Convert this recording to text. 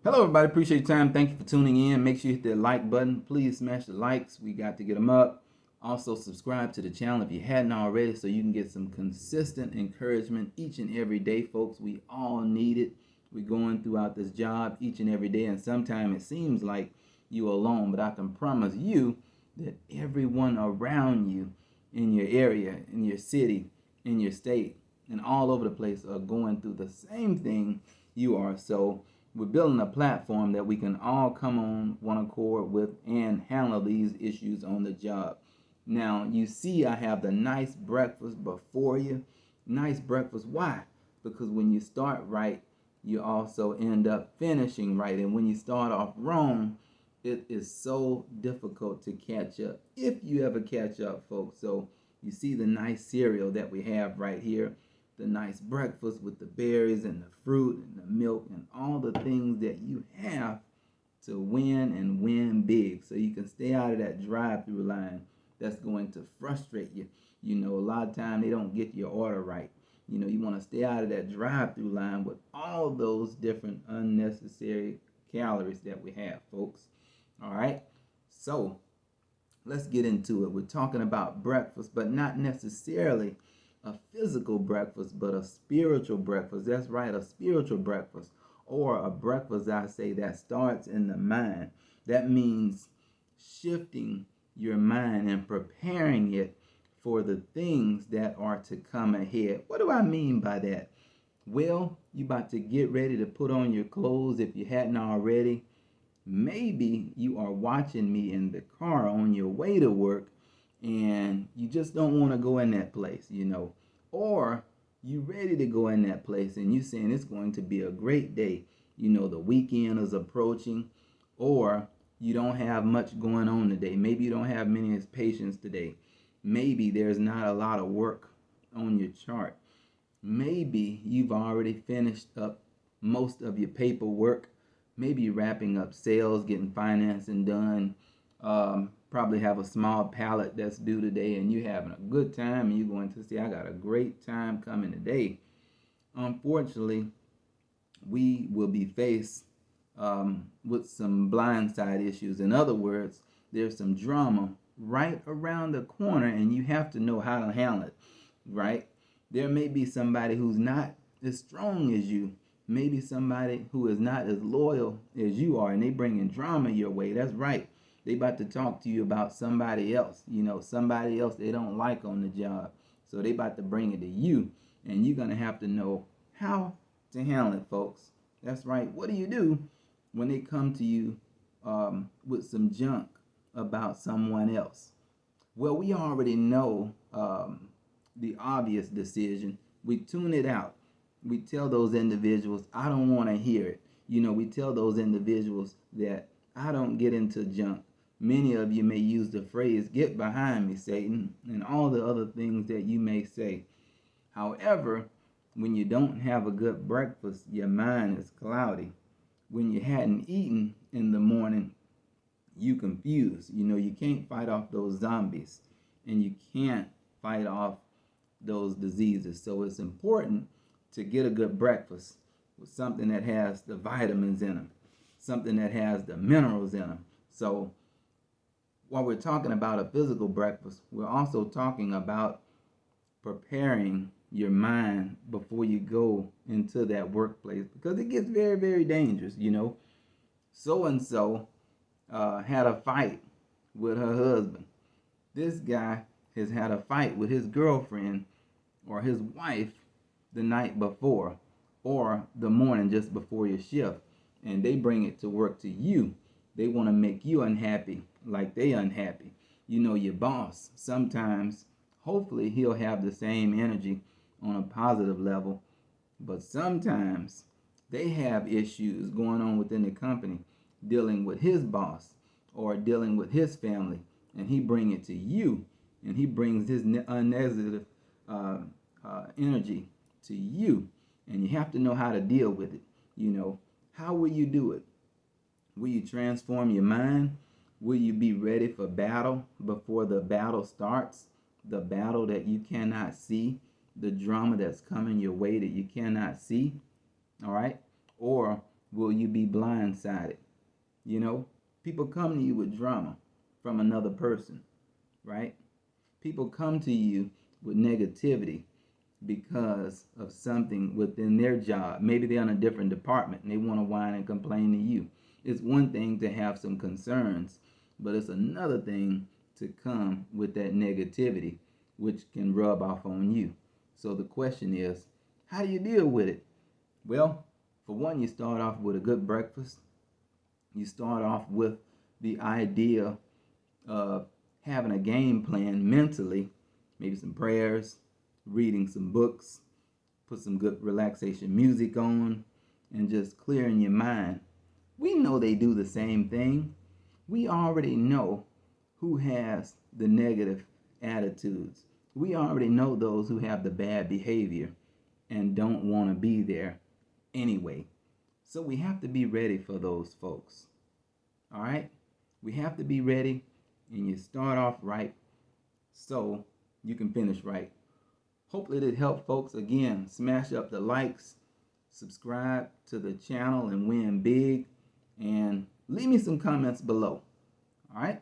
Hello, everybody. Appreciate your time. Thank you for tuning in. Make sure you hit that like button. Please smash the likes. We got to get them up. Also, subscribe to the channel if you hadn't already so you can get some consistent encouragement each and every day, folks. We all need it. We're going throughout this job each and every day, and sometimes it seems like you're alone, but I can promise you that everyone around you in your area, in your city, in your state, and all over the place are going through the same thing you are. So, we're building a platform that we can all come on one accord with and handle these issues on the job. Now, you see, I have the nice breakfast before you. Nice breakfast. Why? Because when you start right, you also end up finishing right. And when you start off wrong, it is so difficult to catch up. If you ever catch up, folks. So, you see the nice cereal that we have right here, the nice breakfast with the berries and the fruit and the milk and all the things that you have to win and win big so you can stay out of that drive-through line that's going to frustrate you. You know, a lot of time they don't get your order right. You know, you want to stay out of that drive-through line with all those different unnecessary calories that we have, folks. All right. So let's get into it. We're talking about breakfast, but not necessarily a physical breakfast, but a spiritual breakfast. That's right, a spiritual breakfast, or a breakfast, I say, that starts in the mind. That means shifting your mind and preparing it for the things that are to come ahead. What do I mean by that? Well, you about to get ready to put on your clothes if you hadn't already. Maybe you are watching me in the car on your way to work and you just don't want to go in that place, or you ready to go in that place and you saying it's going to be a great day. The weekend is approaching, or you don't have much going on today. Maybe you don't have many patients today. Maybe there's not a lot of work on your chart. Maybe you've already finished up most of your paperwork. Maybe you're wrapping up sales, getting financing done. Probably have a small pallet that's due today and you're having a good time and you're going to say, I got a great time coming today. Unfortunately, we will be faced with some blindside issues. In other words, there's some drama right around the corner and you have to know how to handle it, right? There may be somebody who's not as strong as you, maybe somebody who is not as loyal as you are, and they bringing drama your way. That's right. They about to talk to you about somebody else, somebody else they don't like on the job. So they about to bring it to you, and you're gonna have to know how to handle it, folks. That's right. What do you do when they come to you with some junk about someone else? Well, we already know the obvious decision. We tune it out. We tell those individuals, I don't want to hear it. We tell those individuals that I don't get into junk. Many of you may use the phrase, get behind me, Satan, and all the other things that you may say. However, when you don't have a good breakfast, your mind is cloudy. When you hadn't eaten in the morning, you confused. You can't fight off those zombies and you can't fight off those diseases. So it's important to get a good breakfast with something that has the vitamins in them, something that has the minerals in them. So while we're talking about a physical breakfast, we're also talking about preparing your mind before you go into that workplace, because it gets very, very dangerous. So and so had a fight with her husband. This guy has had a fight with his girlfriend or his wife the night before or the morning just before your shift, and they bring it to work to you. They want to make you unhappy like they unhappy. Your boss, sometimes, hopefully he'll have the same energy on a positive level, but sometimes they have issues going on within the company dealing with his boss or dealing with his family, and he bring it to you, and he brings his negative energy to you, and you have to know how to deal with it. How will you do it? Will you transform your mind? Will you be ready for battle before the battle starts? The battle that you cannot see, the drama that's coming your way that you cannot see, all right? Or will you be blindsided? You know, people come to you with drama from another person, right? People come to you with negativity because of something within their job. Maybe they're in a different department and they want to whine and complain to you. It's one thing to have some concerns, but it's another thing to come with that negativity, which can rub off on you. So the question is, how do you deal with it? Well, for one, you start off with a good breakfast. You start off with the idea of having a game plan mentally, maybe some prayers, reading some books, put some good relaxation music on, and just clearing your mind. We know they do the same thing. We already know who has the negative attitudes. We already know those who have the bad behavior and don't want to be there anyway. So we have to be ready for those folks. All right? We have to be ready, and you start off right so you can finish right. Hopefully it helped, folks. Again, smash up the likes, subscribe to the channel and win big, and leave me some comments below. All right?